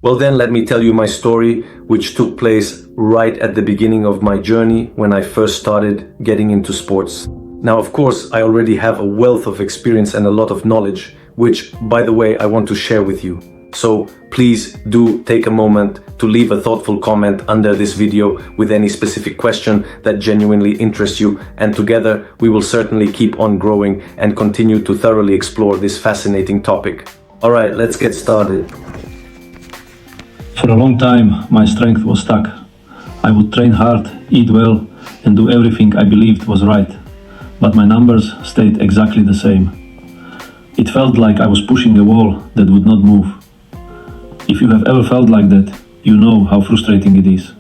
Well then, let me tell you my story, which took place right at the beginning of my journey when I first started getting into sports. Now, of course, I already have a wealth of experience and a lot of knowledge, which, by the way, I want to share with you. So please do take a moment to leave a thoughtful comment under this video with any specific question that genuinely interests you, and together we will certainly keep on growing and continue to thoroughly explore this fascinating topic. All right, let's get started. For a long time, my strength was stuck. I would train hard, eat well, and do everything I believed was right. But my numbers stayed exactly the same. It felt like I was pushing a wall that would not move. If you have ever felt like that, you know how frustrating it is.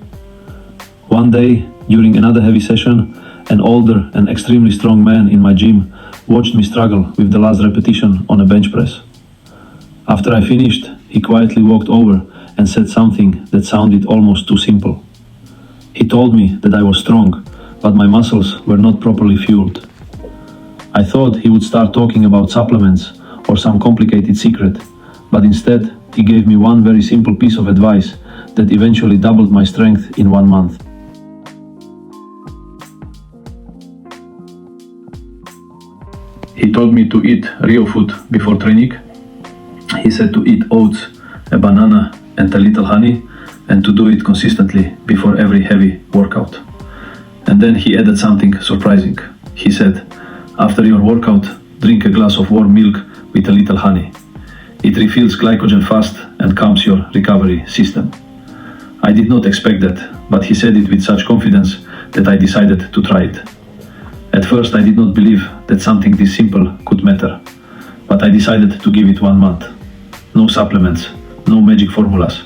One day, during another heavy session, an older and extremely strong man in my gym watched me struggle with the last repetition on a bench press. After I finished, he quietly walked over and said something that sounded almost too simple. He told me that I was strong, but my muscles were not properly fueled. I thought he would start talking about supplements or some complicated secret, but instead he gave me one very simple piece of advice that eventually doubled my strength in 1 month. He told me to eat real food before training. He said to eat oats, a banana and a little honey, and to do it consistently before every heavy workout. And then he added something surprising. He said, after your workout, drink a glass of warm milk with a little honey. It refills glycogen fast and calms your recovery system. I did not expect that, but he said it with such confidence that I decided to try it. At first I did not believe that something this simple could matter, but I decided to give it 1 month. No supplements, no magic formulas,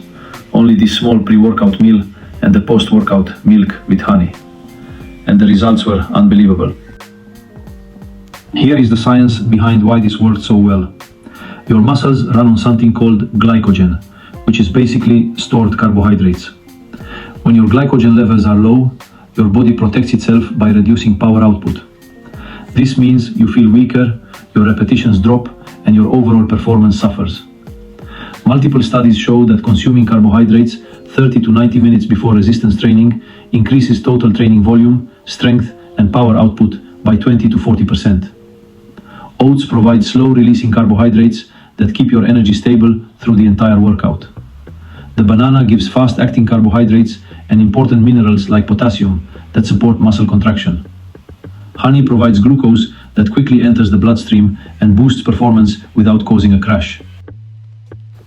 only this small pre-workout meal and the post-workout milk with honey. And the results were unbelievable. Here is the science behind why this worked so well. Your muscles run on something called glycogen, which is basically stored carbohydrates. When your glycogen levels are low, your body protects itself by reducing power output. This means you feel weaker, your repetitions drop, and your overall performance suffers. Multiple studies show that consuming carbohydrates 30 to 90 minutes before resistance training increases total training volume, strength, and power output by 20 to 40%. Oats provide slow-releasing carbohydrates that keep your energy stable through the entire workout. The banana gives fast-acting carbohydrates and important minerals like potassium that support muscle contraction. Honey provides glucose that quickly enters the bloodstream and boosts performance without causing a crash.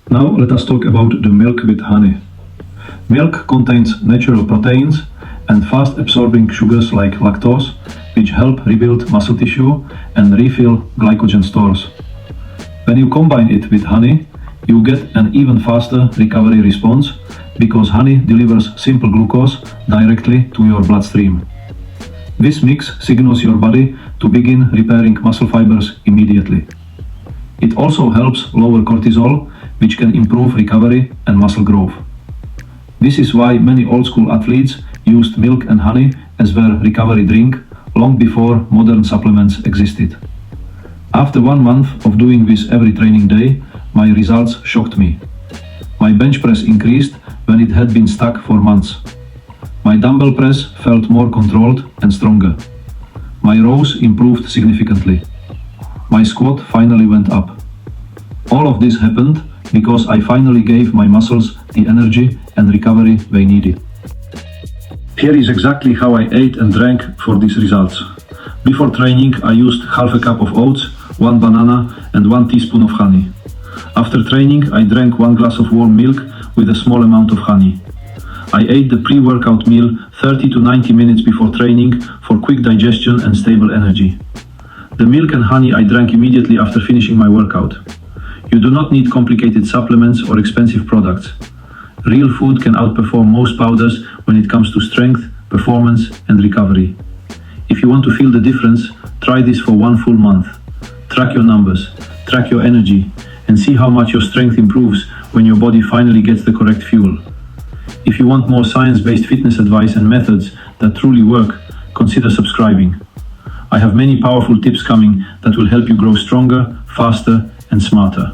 Now let us talk about the milk with honey. Milk contains natural proteins and fast-absorbing sugars like lactose, which help rebuild muscle tissue and refill glycogen stores. When you combine it with honey, you get an even faster recovery response because honey delivers simple glucose directly to your bloodstream. This mix signals your body to begin repairing muscle fibers immediately. It also helps lower cortisol, which can improve recovery and muscle growth. This is why many old-school athletes used milk and honey as their recovery drink long before modern supplements existed. After 1 month of doing this every training day, my results shocked me. My bench press increased when it had been stuck for months. My dumbbell press felt more controlled and stronger. My rows improved significantly. My squat finally went up. All of this happened because I finally gave my muscles the energy and recovery they needed. Here is exactly how I ate and drank for these results. Before training, I used half a cup of oats, 1 banana and 1 teaspoon of honey. After training, I drank 1 glass of warm milk with a small amount of honey. I ate the pre-workout meal 30 to 90 minutes before training for quick digestion and stable energy. The milk and honey I drank immediately after finishing my workout. You do not need complicated supplements or expensive products. Real food can outperform most powders when it comes to strength, performance, and recovery. If you want to feel the difference, try this for 1 full month. Track your numbers, track your energy, and see how much your strength improves when your body finally gets the correct fuel. If you want more science-based fitness advice and methods that truly work, consider subscribing. I have many powerful tips coming that will help you grow stronger, faster, and smarter.